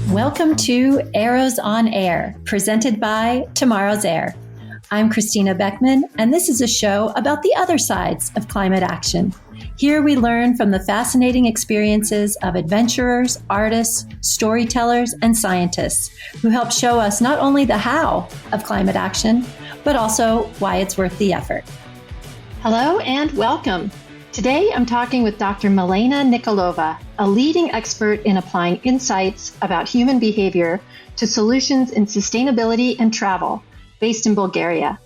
Welcome to Arrows on Air, presented by Tomorrow's Air. I'm Christina Beckman, and this is a show about the other sides of climate action. Here we learn from the fascinating experiences of adventurers, artists, storytellers, and scientists who help show us not only the how of climate action, but also why it's worth the effort. Hello and welcome. Today I'm talking with Dr. Milena Nikolova, a leading expert in applying insights about human behavior to solutions in sustainability and travel, based in Bulgaria.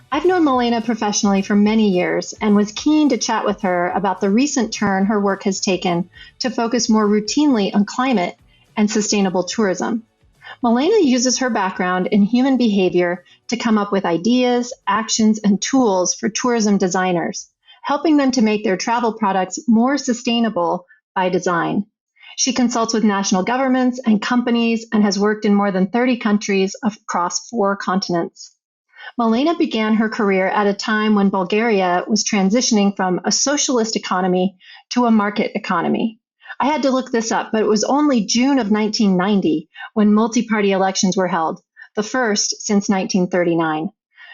I've known Milena professionally for many years and was keen to chat with her about the recent turn her work has taken to focus more routinely on climate and sustainable tourism. Milena uses her background in human behavior to come up with ideas, actions, and tools for tourism designers, helping them to make their travel products more sustainable by design. She consults with national governments and companies and has worked in more than 30 countries across 4 continents. Milena began her career at a time when Bulgaria was transitioning from a socialist economy to a market economy. I had to look this up, but it was only June of 1990 when multi-party elections were held, the first since 1939.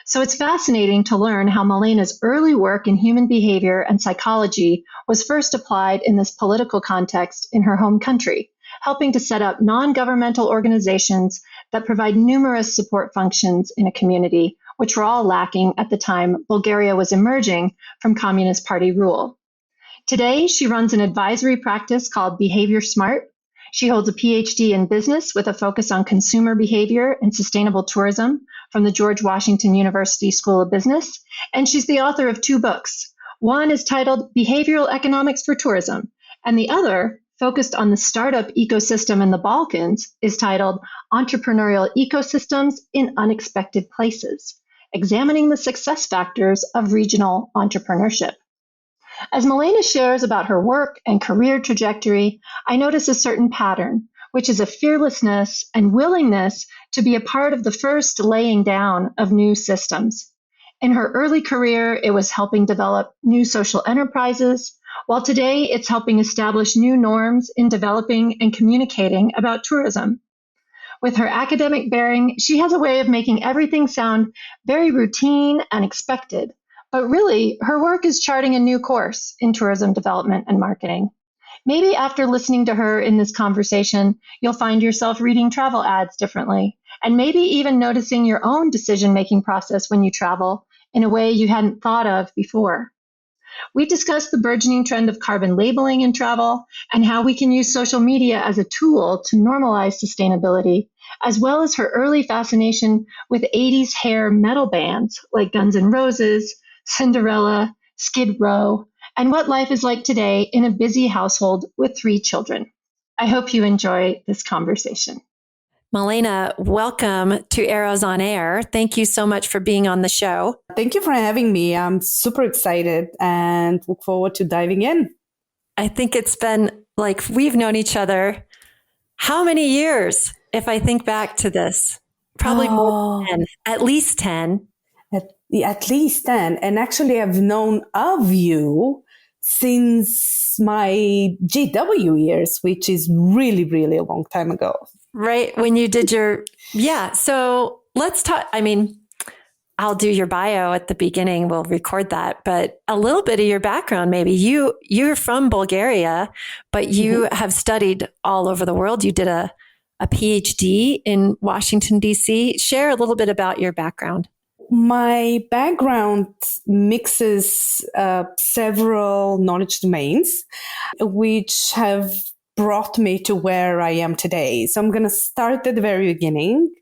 So it's fascinating to learn how Milena's early work in human behavior and psychology was first applied in this political context in her home country, helping to set up non-governmental organizations that provide numerous support functions in a community, which were all lacking at the time Bulgaria was emerging from Communist Party rule. Today, she runs an advisory practice called Behavior Smart. She holds a PhD in business with a focus on consumer behavior and sustainable tourism from the George Washington University School of Business, and she's the author of 2 books. One is titled Behavioral Economics for Tourism, and the other, focused on the startup ecosystem in the Balkans, is titled Entrepreneurial Ecosystems in Unexpected Places, examining the success factors of regional entrepreneurship. As Milena shares about her work and career trajectory, I notice a certain pattern, which is a fearlessness and willingness to be a part of the first laying down of new systems. In her early career, it was helping develop new social enterprises, while today it's helping establish new norms in developing and communicating about tourism. With her academic bearing, she has a way of making everything sound very routine and expected. But really, her work is charting a new course in tourism development and marketing. Maybe after listening to her in this conversation, you'll find yourself reading travel ads differently, and maybe even noticing your own decision-making process when you travel in a way you hadn't thought of before. We discussed the burgeoning trend of carbon labeling in travel and how we can use social media as a tool to normalize sustainability, as well as her early fascination with 80s hair metal bands like Guns N' Roses, Cinderella, Skid Row, and what life is like today in a busy household with 3 children. I hope you enjoy this conversation. Milena, welcome to Arrows on Air. Thank you so much for being on the show. Thank you for having me. I'm super excited and look forward to diving in. I think it's been like we've known each other how many years, if I think back to this? Probably more than 10, at least 10. At least 10. And actually, I've known of you since my GW years, which is really, really a long time ago. Right. When you did your, So let's talk. I mean, I'll do your bio at the beginning. We'll record that, but a little bit of your background, maybe. You're from Bulgaria, but you have studied all over the world. You did a PhD in Washington, D.C. Share a little bit about your background. My background mixes several knowledge domains, which have brought me to where I am today. So I'm going to start at the very beginning.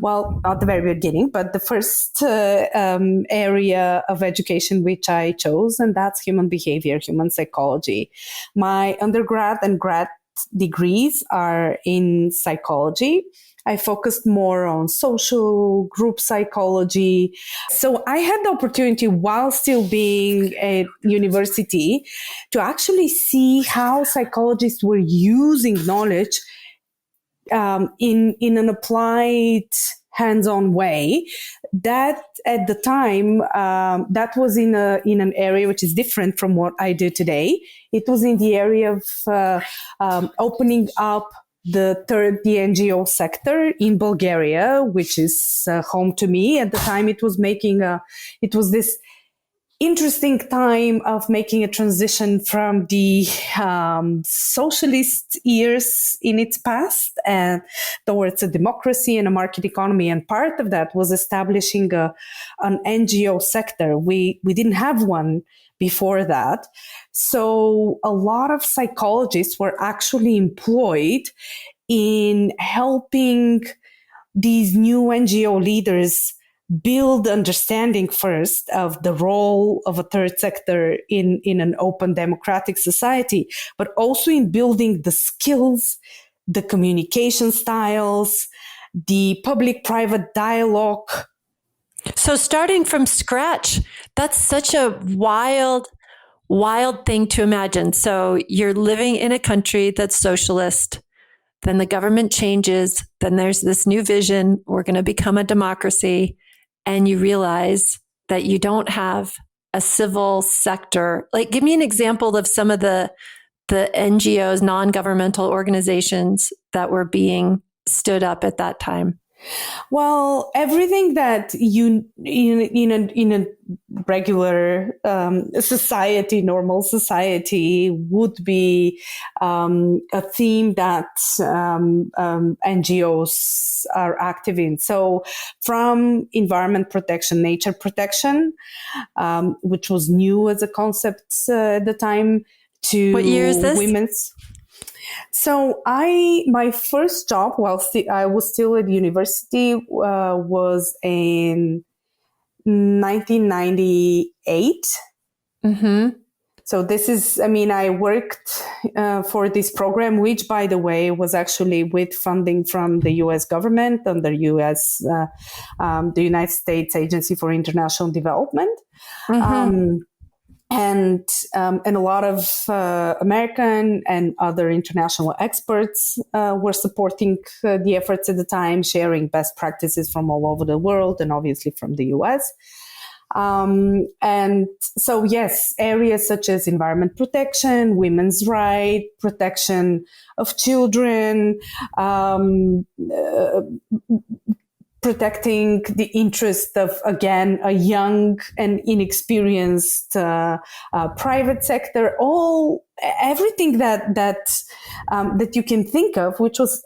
Well, not the very beginning, but the first area of education which I chose, and that's human behavior, human psychology. My undergrad and grad degrees are in psychology. I focused more on social group psychology. So I had the opportunity while still being at university to actually see how psychologists were using knowledge in an applied hands-on way. That at the time, that was in an area which is different from what I do today. It was in the area of opening up the NGO sector in Bulgaria, which is home to me. At the time, it was this interesting time of making a transition from the socialist years in its past and towards a democracy and a market economy. And part of that was establishing an NGO sector. We didn't have one before that. So a lot of psychologists were actually employed in helping these new NGO leaders build understanding first of the role of a third sector in an open democratic society, but also in building the skills, the communication styles, the public-private dialogue. So starting from scratch, that's such a wild thing to imagine. So you're living in a country that's socialist, then the government changes, then there's this new vision, we're going to become a democracy, and you realize that you don't have a civil sector. Like, give me an example of some of the NGOs, non-governmental organizations that were being stood up at that time. Well, everything that you in a regular society, normal society, would be a theme that NGOs are active in. So, from environment protection, nature protection, which was new as a concept at the time, to what year is this? Women's. So my first job while I was still at university was in 1998. Mm-hmm. So this is, I worked for this program, which, by the way, was actually with funding from the U.S. government under the United States Agency for International Development. Mm-hmm. And a lot of American and other international experts were supporting the efforts at the time, sharing best practices from all over the world and obviously from the US. And so, yes, areas such as environment protection, women's rights, protection of children, protecting the interest of, again, a young and inexperienced private sector, everything that you can think of, which was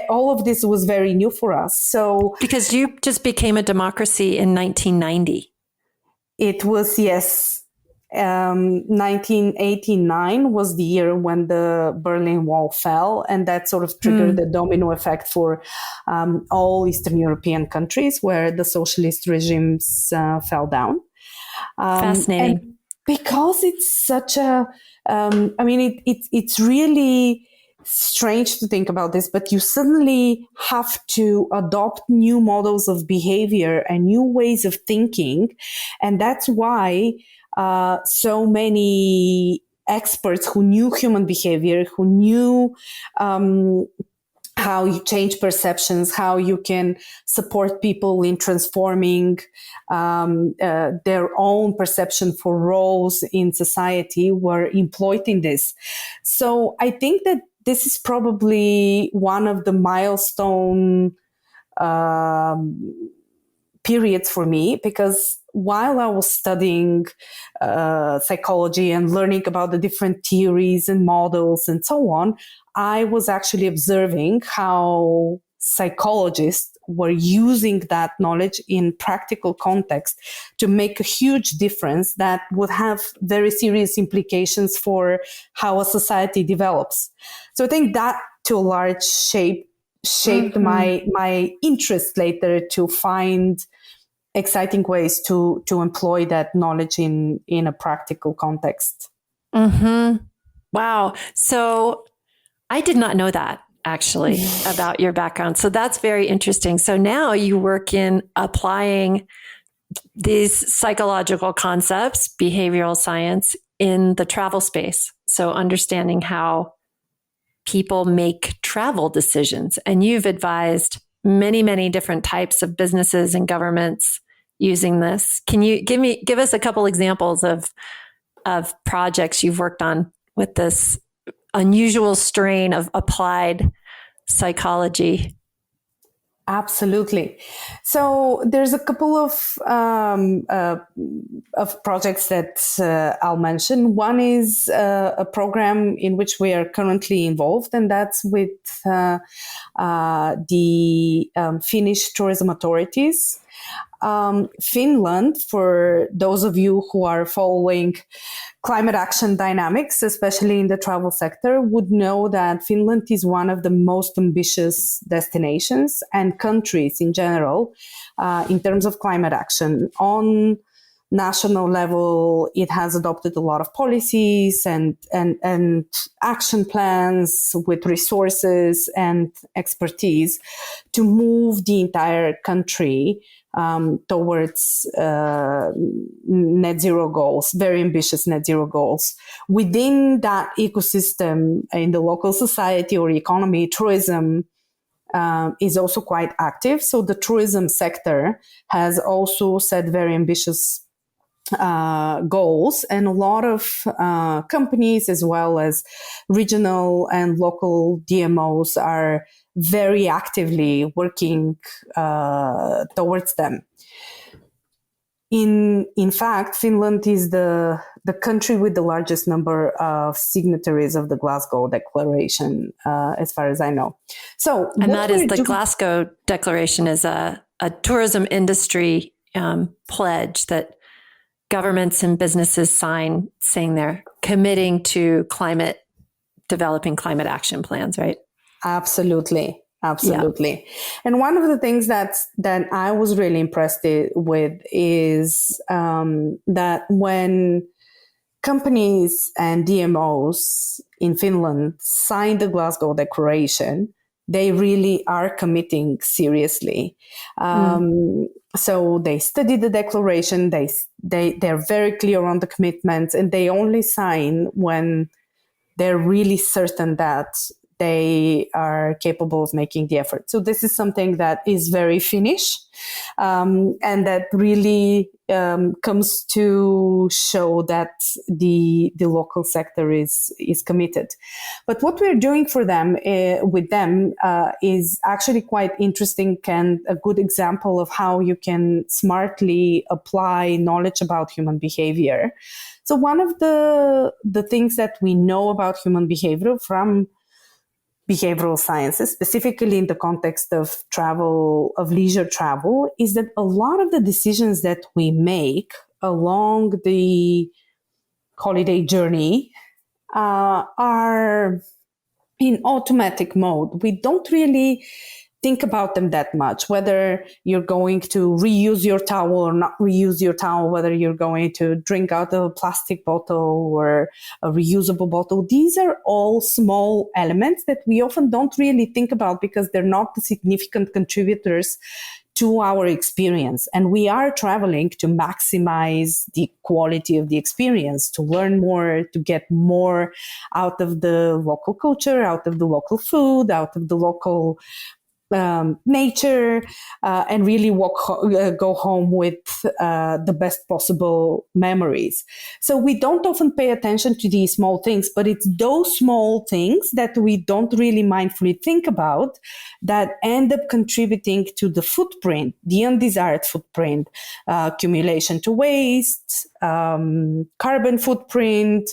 all of this was very new for us. So because you just became a democracy in 1990. It was, yes. 1989 was the year when the Berlin Wall fell, and that sort of triggered the domino effect for all Eastern European countries where the socialist regimes fell down. Fascinating. And because it's such a, it's really strange to think about this, but you suddenly have to adopt new models of behavior and new ways of thinking. And that's why so many experts who knew human behavior, who knew how you change perceptions, how you can support people in transforming their own perception for roles in society, were employed in this. So I think that this is probably one of the milestone periods for me, because while I was studying psychology and learning about the different theories and models and so on, I was actually observing how psychologists were using that knowledge in practical context to make a huge difference that would have very serious implications for how a society develops. So I think that, to a large shaped my interest later to find exciting ways to employ that knowledge in a practical context. Mm-hmm. Wow. So I did not know that, actually, about your background. So that's very interesting. So now you work in applying these psychological concepts, behavioral science, in the travel space. So understanding how people make travel decisions. And you've advised many, many different types of businesses and governments using this. Can you give us a couple examples of projects you've worked on with this unusual strain of applied psychology? Absolutely. So there's a couple of projects that I'll mention. One is a program in which we are currently involved, and that's with the Finnish tourism authorities. Finland, for those of you who are following climate action dynamics, especially in the travel sector, would know that Finland is one of the most ambitious destinations and countries in general in terms of climate action. On national level, it has adopted a lot of policies and action plans with resources and expertise to move the entire country towards net zero goals, very ambitious net zero goals. Within that ecosystem, in the local society or economy, tourism is also quite active. So the tourism sector has also set very ambitious goals, and a lot of companies as well as regional and local DMOs are very actively working towards them. In fact, Finland is the country with the largest number of signatories of the Glasgow Declaration, as far as I know. So, and that is the Glasgow Declaration is a tourism industry pledge that governments and businesses sign, saying they're committing to developing climate action plans, right? Absolutely. Yeah. And one of the things that I was really impressed with is that when companies and DMOs in Finland sign the Glasgow Declaration, they really are committing seriously. So they study the declaration, they're very clear on the commitments, and they only sign when they're really certain that they are capable of making the effort. So this is something that is very Finnish, and that really comes to show that the local sector is committed. But what we're doing for them with them is actually quite interesting and a good example of how you can smartly apply knowledge about human behavior. So one of the things that we know about human behavior from behavioral sciences, specifically in the context of travel, of leisure travel, is that a lot of the decisions that we make along the holiday journey are in automatic mode. We don't really think about them that much, whether you're going to reuse your towel or not reuse your towel, whether you're going to drink out of a plastic bottle or a reusable bottle. These are all small elements that we often don't really think about because they're not the significant contributors to our experience. And we are traveling to maximize the quality of the experience, to learn more, to get more out of the local culture, out of the local food, out of the local nature, and really go home with the best possible memories. So we don't often pay attention to these small things, but it's those small things that we don't really mindfully think about that end up contributing to the footprint, the undesired footprint, accumulation to waste, carbon footprint,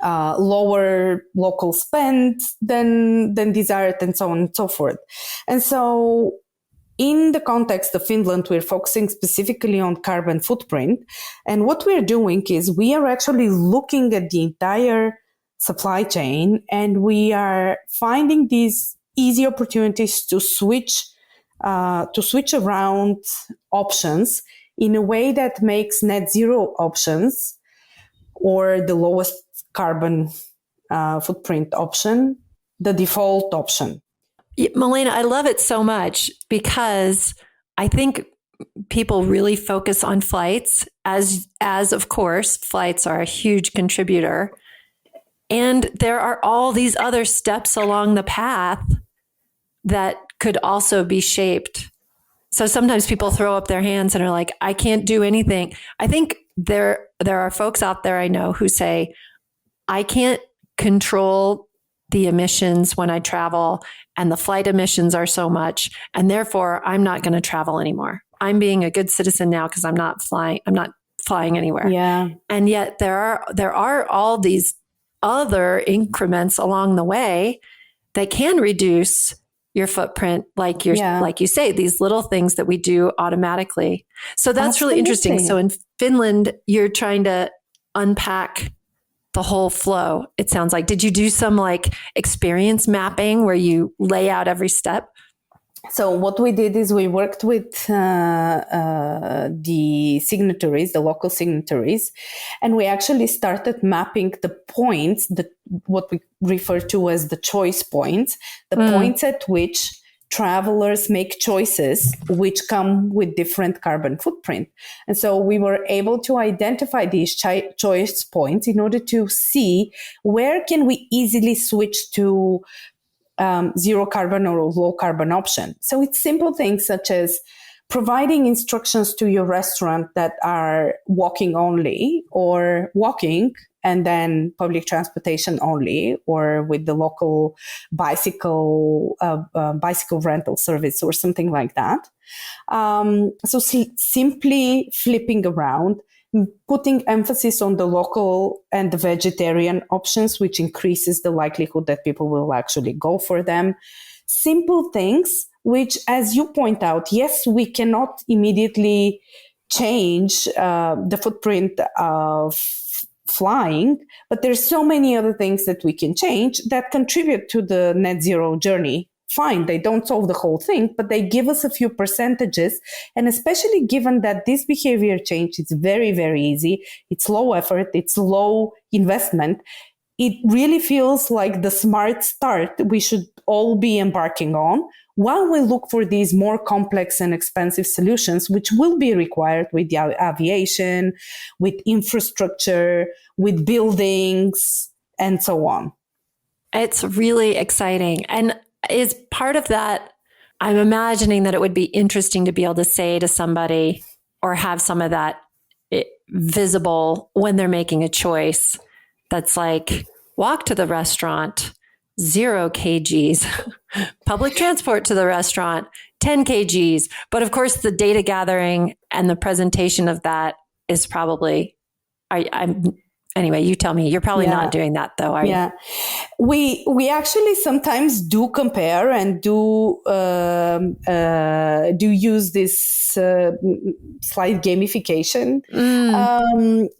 lower local spend than desired, and so on and so forth. And so in the context of Finland, we're focusing specifically on carbon footprint. And what we're doing is we are actually looking at the entire supply chain, and we are finding these easy opportunities to switch around options in a way that makes net zero options or the lowest carbon footprint option the default option. Milena, I love it so much because I think people really focus on flights as of course, flights are a huge contributor. And there are all these other steps along the path that could also be shaped. So sometimes people throw up their hands and are like, I can't do anything. I think there are folks out there I know who say, I can't control the emissions when I travel, and the flight emissions are so much, and therefore I'm not going to travel anymore. I'm being a good citizen now because I'm not flying anywhere. Yeah. And yet there are all these other increments along the way that can reduce your footprint, like you say, these little things that we do automatically. So that's really interesting. So in Finland, you're trying to unpack the whole flow. It sounds like, did you do some like experience mapping where you lay out every step? So what we did is we worked with the signatories, the local signatories, and we actually started mapping the points, what we refer to as the choice points, the points at which travelers make choices which come with different carbon footprint. And so we were able to identify these choice points in order to see where can we easily switch to zero carbon or low carbon option. So it's simple things such as providing instructions to your restaurant that are walking only, or walking and then public transportation only, or with the local bicycle rental service or something like that. So simply flipping around, putting emphasis on the local and the vegetarian options, which increases the likelihood that people will actually go for them. Simple things, which, as you point out, yes, we cannot immediately change the footprint of flying, but there's so many other things that we can change that contribute to the net zero journey. Fine, they don't solve the whole thing, but they give us a few percentages. And especially given that this behavior change is very, very easy, it's low effort, it's low investment, it really feels like the smart start we should all be embarking on while we look for these more complex and expensive solutions, which will be required with the aviation, with infrastructure, with buildings, and so on. It's really exciting. And is part of that, I'm imagining that it would be interesting to be able to say to somebody or have some of that visible when they're making a choice that's like, walk to the restaurant, 0 kgs, public transport to the restaurant, 10 kgs. But of course, the data gathering and the presentation of that is probably, anyway, you tell me. You're probably not doing that, though, are you? We actually sometimes do compare and do use this slight gamification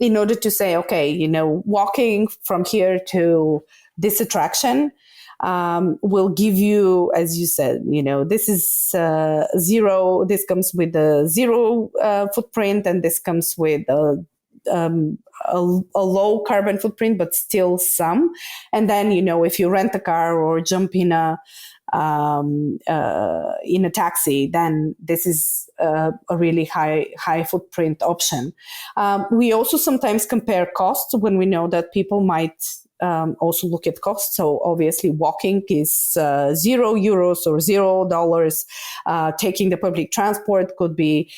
in order to say, okay, walking from here to this attraction will give you, as you said, this is zero. This comes with a zero footprint, and this comes with a low carbon footprint, but still some. And then, if you rent a car or jump in a taxi, then this is a really high footprint option. We also sometimes compare costs when we know that people might also look at costs. So obviously walking is €0 or $0. Taking the public transport could be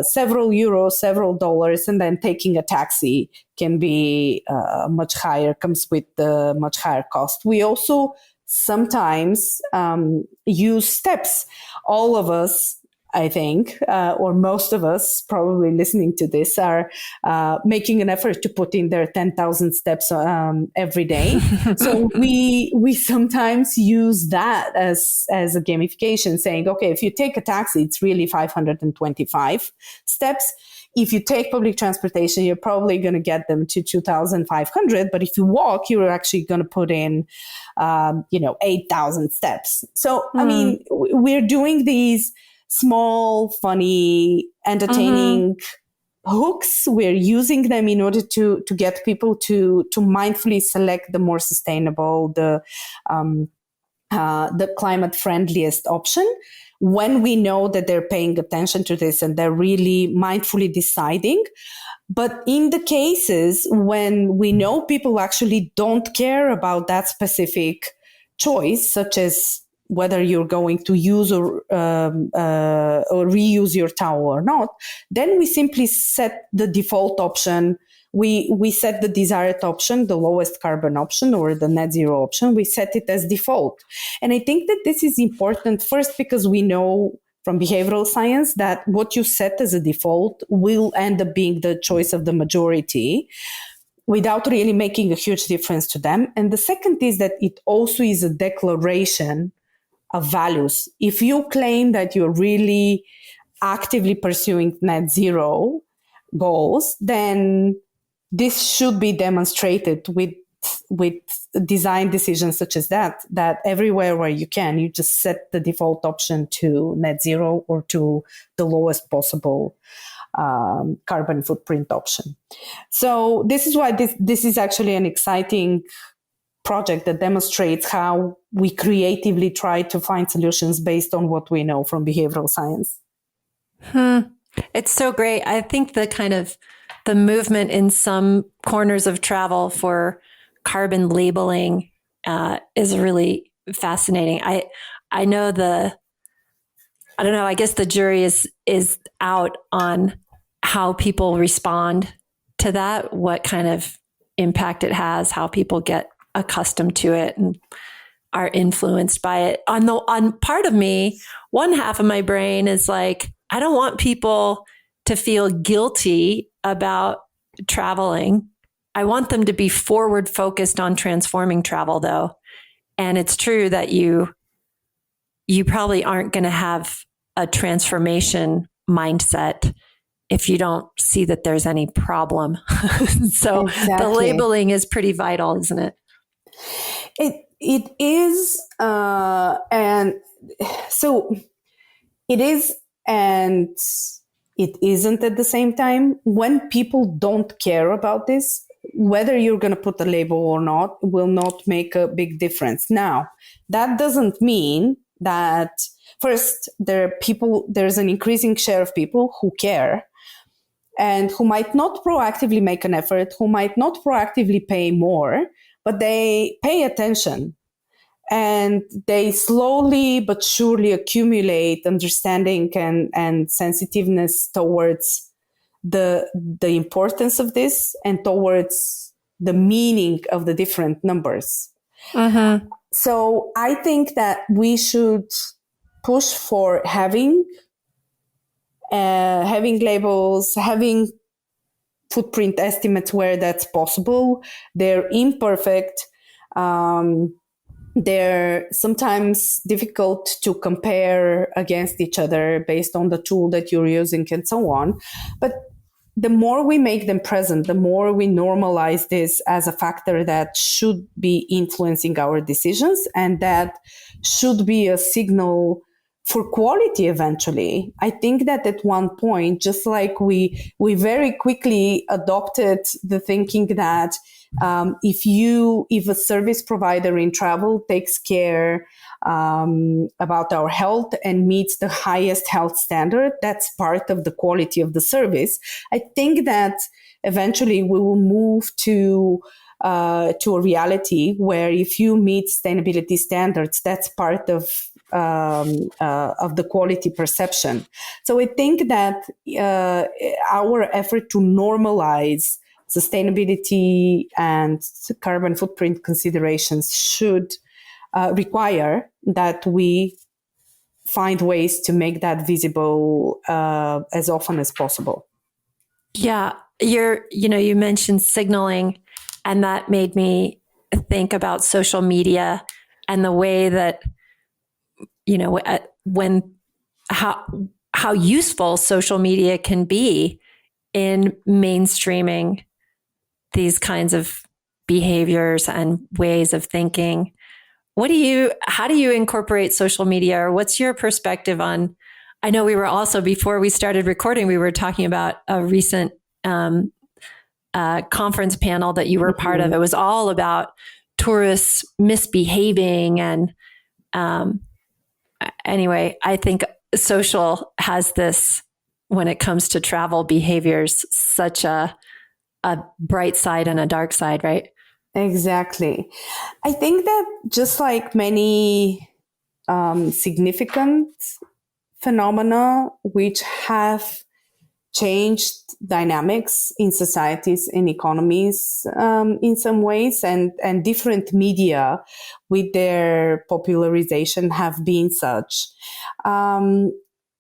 several euros, several dollars, and then taking a taxi can be much higher, comes with the much higher cost. We also sometimes use steps. All of us, I think, or most of us probably listening to this are making an effort to put in their 10,000 steps every day. So we sometimes use that as a gamification, saying, okay, if you take a taxi, it's really 525 steps. If you take public transportation, you're probably going to get them to 2,500. But if you walk, you're actually going to put in, 8,000 steps. So, I mean, we're doing these small, funny, entertaining hooks. We're using them in order to get people to mindfully select the more sustainable, the climate friendliest option, when we know that they're paying attention to this and they're really mindfully deciding. But in the cases when we know people actually don't care about that specific choice, such as whether you're going to use or reuse your towel or not, then we simply set the default option. We set the desired option, the lowest carbon option or the net zero option. We set it as default. And I think that this is important first because we know from behavioral science that what you set as a default will end up being the choice of the majority without really making a huge difference to them. And the second is that it also is a declaration of values. If you claim that you're really actively pursuing net zero goals, then this should be demonstrated with design decisions such as that everywhere where you can, you just set the default option to net zero or to the lowest possible carbon footprint option. So this is why this is actually an exciting project that demonstrates how we creatively try to find solutions based on what we know from behavioral science. It's so great. I think the movement in some corners of travel for carbon labeling is really fascinating. I know I don't know, I guess the jury is out on how people respond to that, what kind of impact it has, how people get accustomed to it and are influenced by it. On part of me, one half of my brain is like, I don't want people to feel guilty about traveling. I want them to be forward focused on transforming travel though. And it's true that you probably aren't going to have a transformation mindset if you don't see that there's any problem. So exactly. The labeling is pretty vital, isn't it? It is, and so it is, and it isn't at the same time. When people don't care about this, whether you're going to put a label or not will not make a big difference. Now, that doesn't mean that first there's an increasing share of people who care and who might not proactively make an effort, who might not proactively pay more, but they pay attention and they slowly but surely accumulate understanding and sensitiveness towards the importance of this and towards the meaning of the different numbers. Mm-hmm. So I think that we should push for having labels, having footprint estimates where that's possible. They're imperfect. They're sometimes difficult to compare against each other based on the tool that you're using and so on. But the more we make them present, the more we normalize this as a factor that should be influencing our decisions and that should be a signal for quality eventually. I think that at one point, just like we very quickly adopted the thinking that if a service provider in travel takes care about our health and meets the highest health standard, that's part of the quality of the service. I think that eventually we will move to a reality where if you meet sustainability standards, that's part of the quality perception. So I think that our effort to normalize sustainability and carbon footprint considerations should require that we find ways to make that visible as often as possible. Yeah, you mentioned signaling, and that made me think about social media and the way that how useful social media can be in mainstreaming these kinds of behaviors and ways of thinking. How do you incorporate social media, or what's your perspective on? I know we were also, before we started recording, we were talking about a recent conference panel that you were part of. It was all about tourists misbehaving. And anyway, I think social has this, when it comes to travel behaviors, such a bright side and a dark side, right? Exactly. I think that just like many significant phenomena which have changed dynamics in societies and economies in some ways, and different media with their popularization have been such.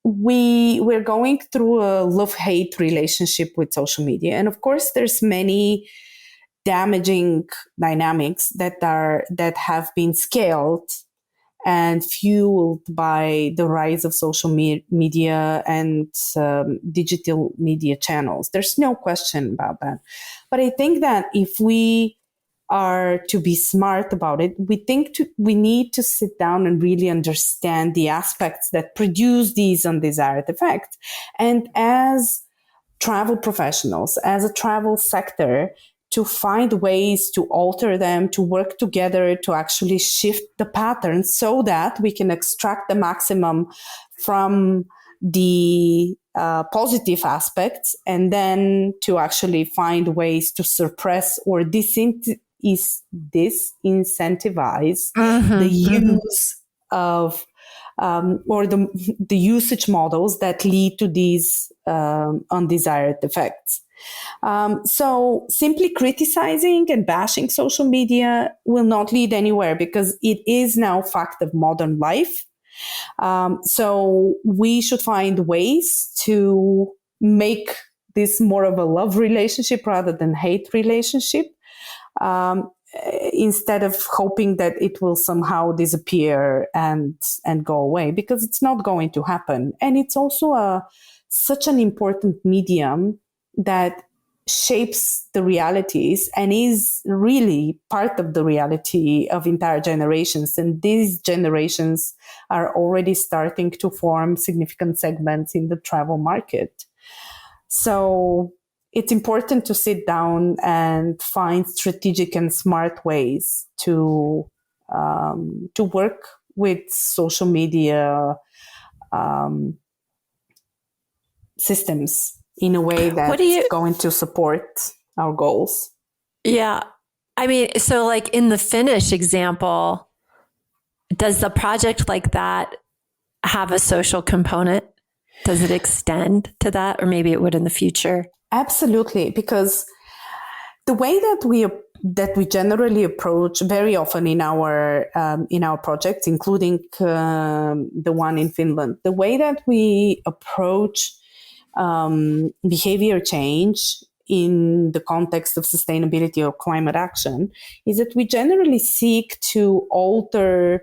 We're going through a love-hate relationship with social media, and of course there's many damaging dynamics that have been scaled and fueled by the rise of social media and digital media channels. There's no question about that. But I think that if we are to be smart about it, we need to sit down and really understand the aspects that produce these undesired effects. And as travel professionals, as a travel sector, to find ways to alter them, to work together, to actually shift the patterns so that we can extract the maximum from the positive aspects, and then to actually find ways to suppress or disincentivize the use of or the usage models that lead to these undesired effects. So simply criticizing and bashing social media will not lead anywhere, because it is now fact of modern life. So we should find ways to make this more of a love relationship rather than hate relationship, instead of hoping that it will somehow disappear and go away, because it's not going to happen. And it's also such an important medium that shapes the realities and is really part of the reality of entire generations. And these generations are already starting to form significant segments in the travel market. So it's important to sit down and find strategic and smart ways to work with social media systems in a way that's going to support our goals. Yeah. I mean, so like in the Finnish example, does the project like that have a social component? Does it extend to that, or maybe it would in the future? Absolutely, because the way that we generally approach very often in our projects, including the one in Finland, the way that we approach behavior change in the context of sustainability or climate action is that we generally seek to alter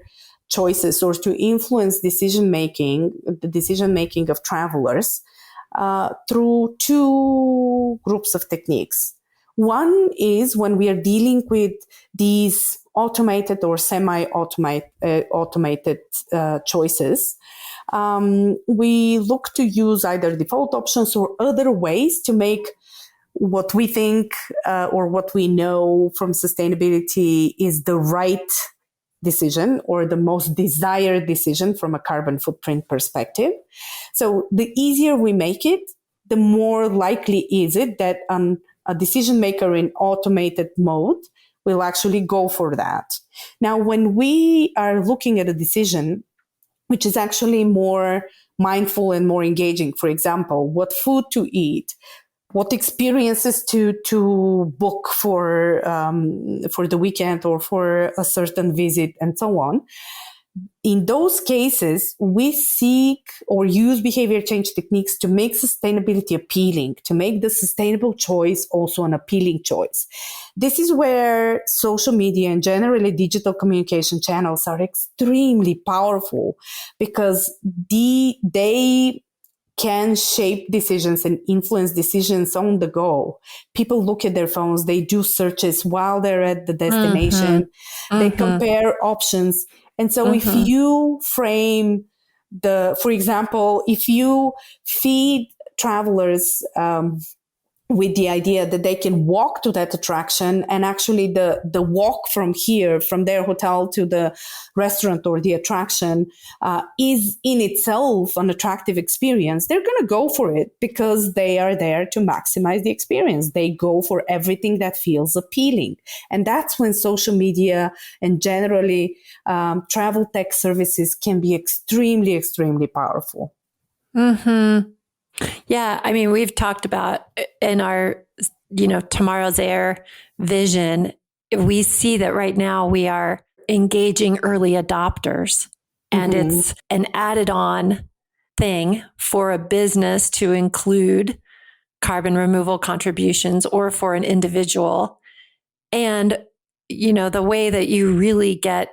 choices or to influence the decision making of travelers through two groups of techniques. One is when we are dealing with these automated or semi-automated choices. We look to use either default options or other ways to make what we think or what we know from sustainability is the right decision or the most desired decision from a carbon footprint perspective. So the easier we make it, the more likely is it that a decision maker in automated mode will actually go for that. Now, when we are looking at a decision which is actually more mindful and more engaging, for example, what food to eat, what experiences to book for the weekend or for a certain visit, and so on. In those cases, we seek or use behavior change techniques to make sustainability appealing, to make the sustainable choice also an appealing choice. This is where social media and generally digital communication channels are extremely powerful, because they can shape decisions and influence decisions on the go. People look at their phones, they do searches while they're at the destination, they compare options. And so if you frame for example, if you feed travelers with the idea that they can walk to that attraction, and actually the walk from here, from their hotel to the restaurant or the attraction, is in itself an attractive experience, they're going to go for it because they are there to maximize the experience. They go for everything that feels appealing. And that's when social media and generally travel tech services can be extremely, extremely powerful. Mm-hmm. Yeah. I mean, we've talked about in our, Tomorrow's Air vision, we see that right now we are engaging early adopters, and it's an added on thing for a business to include carbon removal contributions or for an individual. And, the way that you really get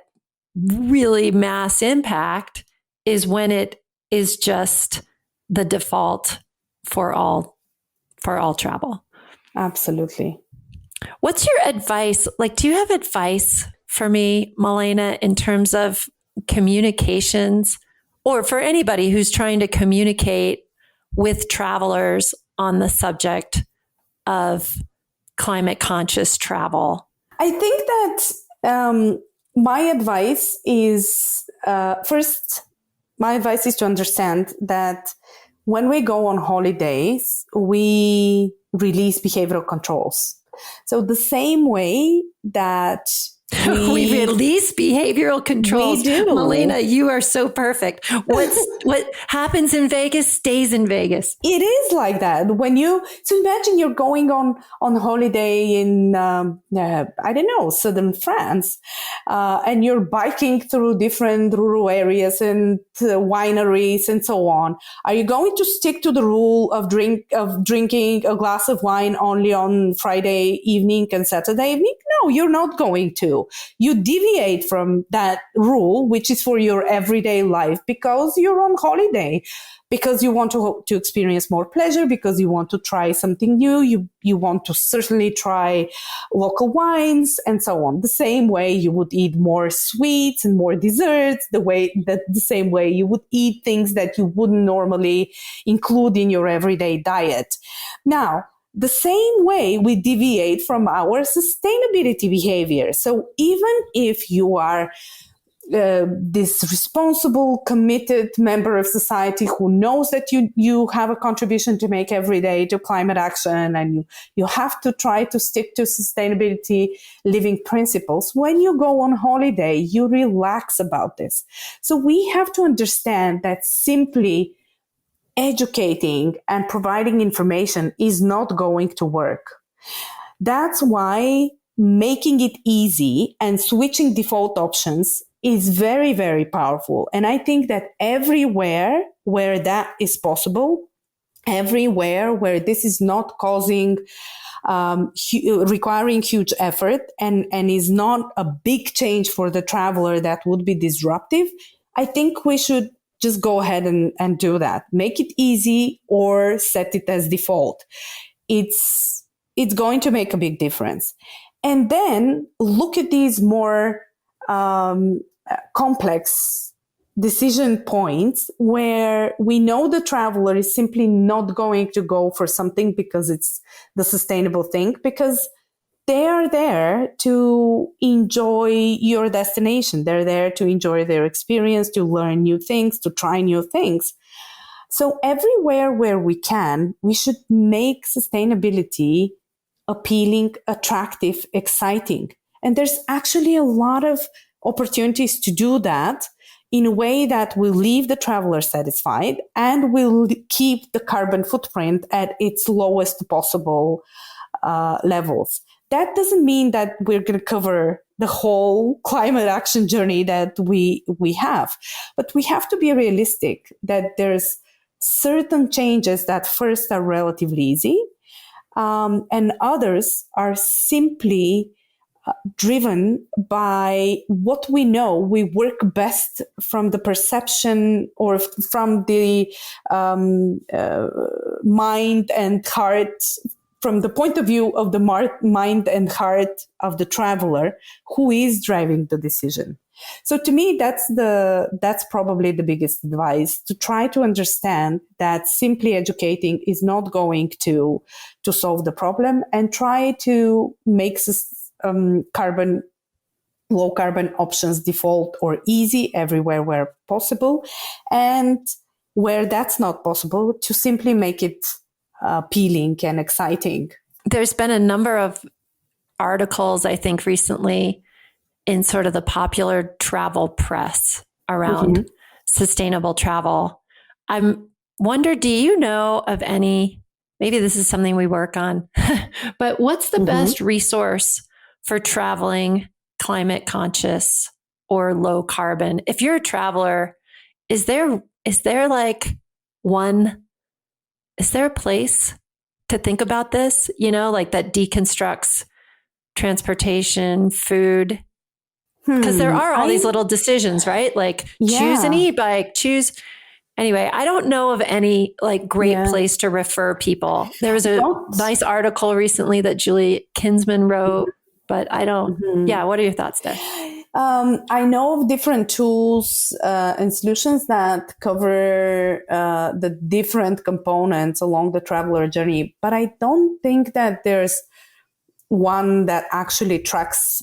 really mass impact is when it is just the default for all travel. Absolutely. What's your advice? Do you have advice for me, Milena, in terms of communications, or for anybody who's trying to communicate with travelers on the subject of climate conscious travel? I think that my advice is first, my advice is to understand that when we go on holidays, we release behavioral controls. So the same way that we release behavioral controls. We do. Milena, you are so perfect. What happens in Vegas stays in Vegas. It is like that. So imagine you're going on holiday in, I don't know, southern France, and you're biking through different rural areas and wineries and so on. Are you going to stick to the rule of drinking a glass of wine only on Friday evening and Saturday evening? No, you're not going to. You deviate from that rule, which is for your everyday life, because you're on holiday, because you want to experience more pleasure, because you want to try something new. You want to certainly try local wines and so on. The same way you would eat more sweets and more desserts, the same way you would eat things that you wouldn't normally include in your everyday diet. Now, the same way we deviate from our sustainability behavior. So even if you are this responsible, committed member of society who knows that you have a contribution to make every day to climate action, and you have to try to stick to sustainability living principles, when you go on holiday, you relax about this. So we have to understand that simply educating and providing information is not going to work. That's why making it easy and switching default options is very, very powerful. And I think that everywhere where that is possible, everywhere where this is not causing requiring huge effort and is not a big change for the traveler that would be disruptive, I think we should just go ahead and do that. Make it easy or set it as default. It's going to make a big difference. And then look at these more complex decision points where we know the traveler is simply not going to go for something because it's the sustainable thing, because they are there to enjoy your destination. They're there to enjoy their experience, to learn new things, to try new things. So everywhere where we can, we should make sustainability appealing, attractive, exciting. And there's actually a lot of opportunities to do that in a way that will leave the traveler satisfied and will keep the carbon footprint at its lowest possible levels. That doesn't mean that we're going to cover the whole climate action journey that we have, but we have to be realistic that there's certain changes that first are relatively easy, and others are simply driven by what we know. We work best from the perception or from the mind and heart, from the point of view of the mind and heart of the traveler who is driving the decision. So to me, that's probably the biggest advice, to try to understand that simply educating is not going to solve the problem, and try to make low carbon options default or easy everywhere where possible. And where that's not possible, to simply make it appealing and exciting. There's been a number of articles, I think, recently in sort of the popular travel press around sustainable travel. I'm wonder, do you know of any, maybe this is something we work on, but what's the best resource for traveling climate conscious or low carbon? If you're a traveler, is there like is there a place to think about this, like that deconstructs transportation, food? Because there are all these little decisions, right? Like choose an e-bike, anyway, I don't know of any like great place to refer people. There was a nice article recently that Julie Kinsman wrote, but I don't, what are your thoughts there? I know of different tools and solutions that cover the different components along the traveler journey, but I don't think that there's one that actually tracks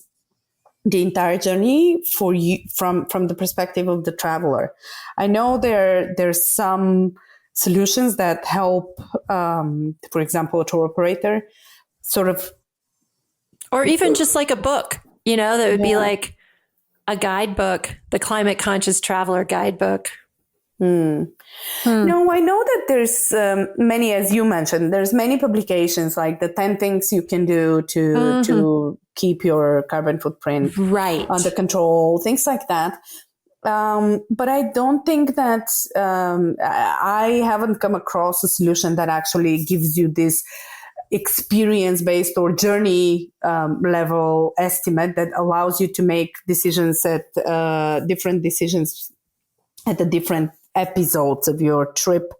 the entire journey for you from the perspective of the traveler. I know there's some solutions that help, for example, a tour operator sort of, or even just like a book, that would be like a guidebook, the Climate Conscious Traveler Guidebook. No, I know that there's many, as you mentioned, there's many publications like the 10 things you can do to keep your carbon footprint under control, things like that. But I don't think that I haven't come across a solution that actually gives you this experience-based or journey level estimate that allows you to make decisions at different at the different episodes of your trip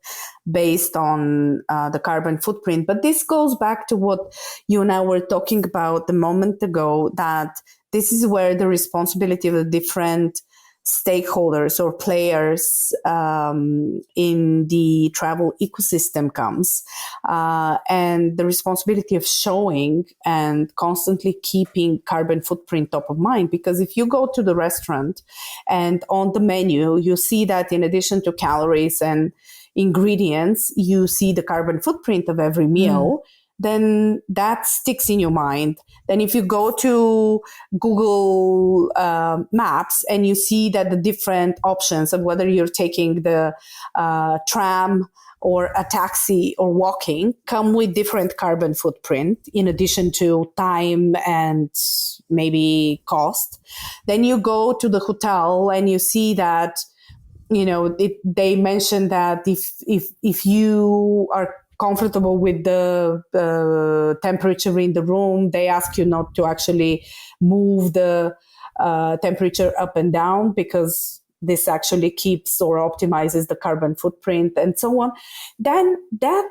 based on the carbon footprint. But this goes back to what you and I were talking about a moment ago, that this is where the responsibility of the different stakeholders or players in the travel ecosystem comes, and the responsibility of showing and constantly keeping carbon footprint top of mind. Because if you go to the restaurant and on the menu you see that in addition to calories and ingredients you see the carbon footprint of every meal, then that sticks in your mind. Then if you go to Google Maps and you see that the different options of whether you're taking the tram or a taxi or walking come with different carbon footprint in addition to time and maybe cost, then you go to the hotel and you see that, they mention that if you are comfortable with the temperature in the room, they ask you not to actually move the temperature up and down because this actually keeps or optimizes the carbon footprint and so on. Then that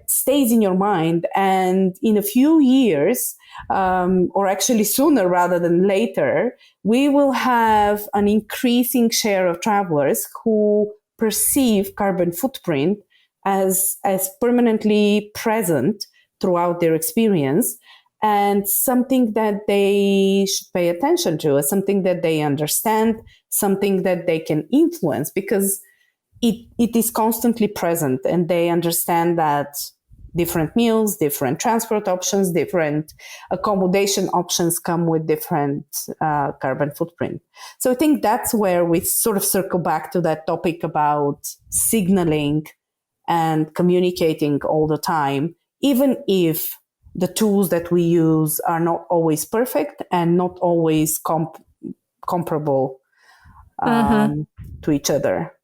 stays in your mind. And in a few years, or actually sooner rather than later, we will have an increasing share of travelers who perceive carbon footprint as permanently present throughout their experience, and something that they should pay attention to, something that they understand, something that they can influence, because it is constantly present, and they understand that different meals, different transport options, different accommodation options come with different carbon footprint. So I think that's where we sort of circle back to that topic about signaling and communicating all the time, even if the tools that we use are not always perfect and not always comparable to each other.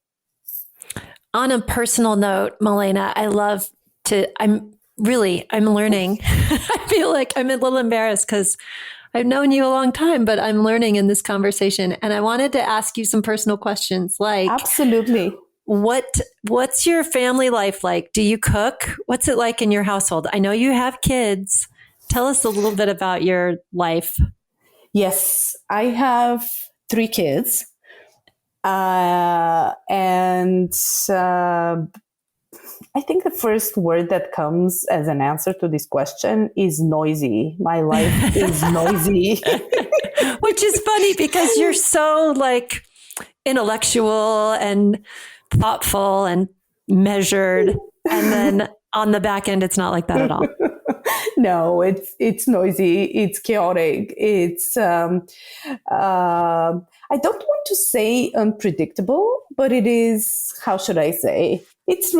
On a personal note, Milena, I'm learning. I feel like I'm a little embarrassed because I've known you a long time, but I'm learning in this conversation. And I wanted to ask you some personal questions like, absolutely. What's your family life like? Do you cook? What's it like in your household? I know you have kids. Tell us a little bit about your life. Yes, I have 3 kids. And I think the first word that comes as an answer to this question is noisy. My life is noisy. Which is funny because you're so like intellectual and thoughtful and measured. And then on the back end, it's not like that at all. No, it's noisy. It's chaotic. It's I don't want to say unpredictable, but it is, how should I say? It's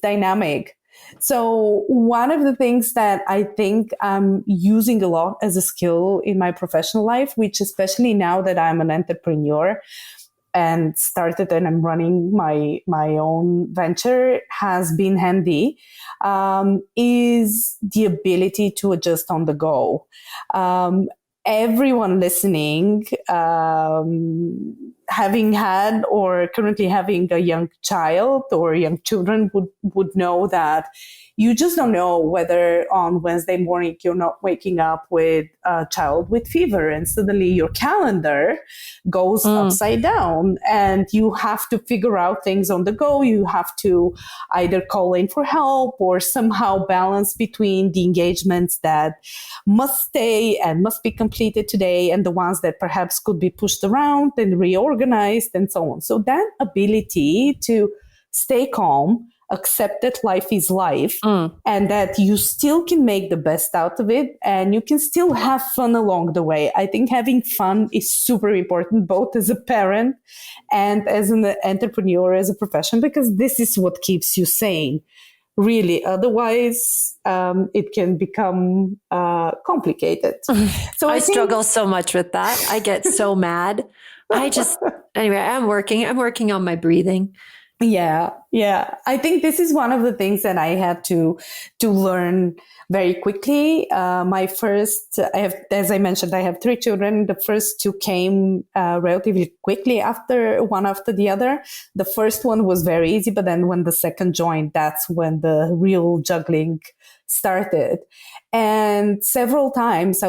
dynamic. So one of the things that I think I'm using a lot as a skill in my professional life, which especially now that I'm an entrepreneur and started and I'm running my own venture, has been handy, is the ability to adjust on the go. Everyone listening, having had or currently having a young child or young children would know that you just don't know whether on Wednesday morning you're not waking up with a child with fever and suddenly your calendar goes upside down and you have to figure out things on the go. You have to either call in for help or somehow balance between the engagements that must stay and must be completed today and the ones that perhaps could be pushed around and reorganized and so on. So that ability to stay calm, accept that life is life and that you still can make the best out of it and you can still have fun along the way. I think having fun is super important, both as a parent and as an entrepreneur, as a profession, because this is what keeps you sane. Really, otherwise it can become complicated. So I struggle so much with that. I get so mad. Anyway, I'm working on my breathing. Yeah. I think this is one of the things that I had to learn very quickly. As I mentioned, I have 3 children. The first 2 came relatively quickly one after the other. The first one was very easy, but then when the second joined, that's when the real juggling started. And several times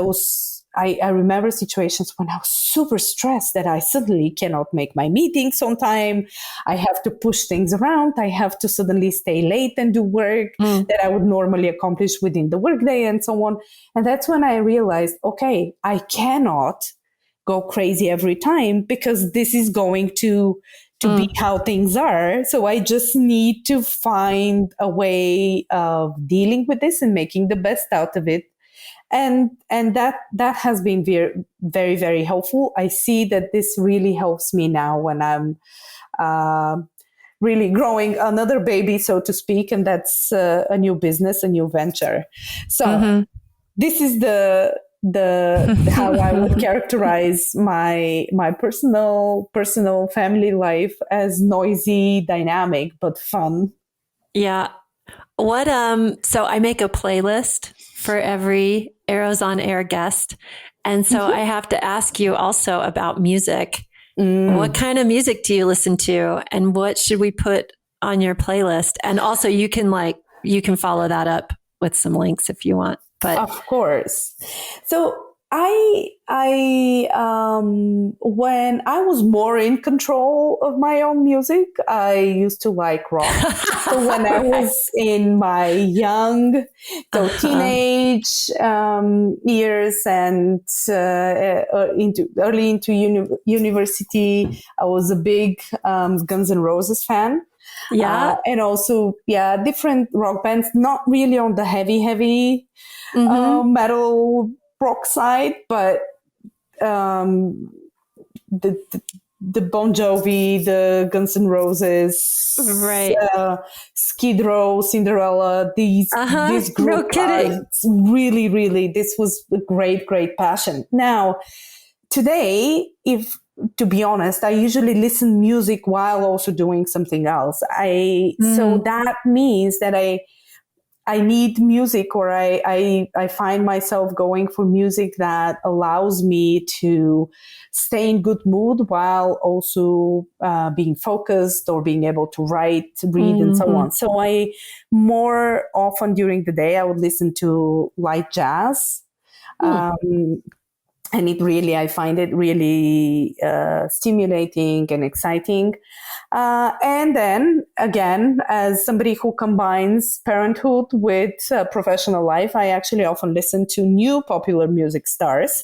I remember situations when I was super stressed that I suddenly cannot make my meetings on time. I have to push things around. I have to suddenly stay late and do work that I would normally accomplish within the workday and so on. And that's when I realized, okay, I cannot go crazy every time because this is going to be how things are. So I just need to find a way of dealing with this and making the best out of it. And that has been very, very, very helpful. I see that this really helps me now when I'm really growing another baby, so to speak, and that's a new business, a new venture. So this is the how I would characterize my personal family life as noisy, dynamic, but fun. Yeah. So I make a playlist for every Arrows on Air guest. And so I have to ask you also about music. What kind of music do you listen to and what should we put on your playlist? And also you can follow that up with some links if you want, but of course. So when I was more in control of my own music, I used to like rock. So when I was in my young, teenage years and early into university, I was a big Guns N' Roses fan. Yeah. And also, different rock bands, not really on the heavy metal rock side, but the Bon Jovi, the Guns N' Roses, right? Skid Row, Cinderella. These group really, really. This was a great passion. Now, today, to be honest, I usually listen music while also doing something else. So that means that I need music, or I find myself going for music that allows me to stay in good mood while also being focused or being able to write, read, and so on. So I more often during the day, I would listen to light jazz. And I find it really stimulating and exciting. And then again, as somebody who combines parenthood with professional life, I actually often listen to new popular music stars,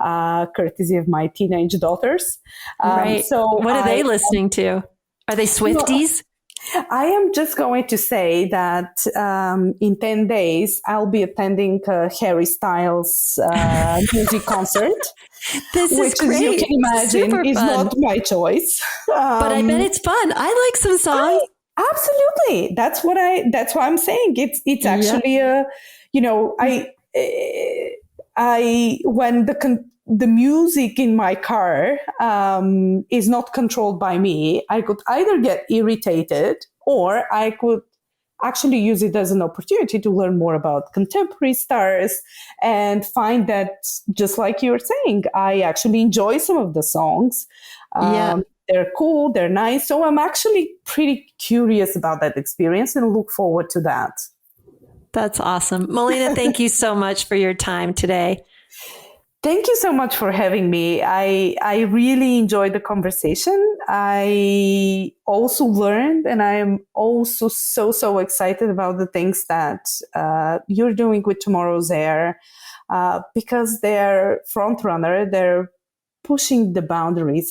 courtesy of my teenage daughters. Right. So what are they listening to? Are they Swifties? I am just going to say that in 10 days, I'll be attending Harry Styles' music concert. Which as you can imagine, super is fun. not my choice. But I bet it's fun. I like some songs. Absolutely. That's what I'm saying. It's actually when the music in my car is not controlled by me, I could either get irritated or I could actually use it as an opportunity to learn more about contemporary stars and find that, just like you were saying, I actually enjoy some of the songs. They're cool, they're nice. So I'm actually pretty curious about that experience and look forward to that. That's awesome. Milena, thank you so much for your time today. Thank you so much for having me. I really enjoyed the conversation. I also learned, and I am also so excited about the things that you're doing with Tomorrow's Air, because they're front runner. They're pushing the boundaries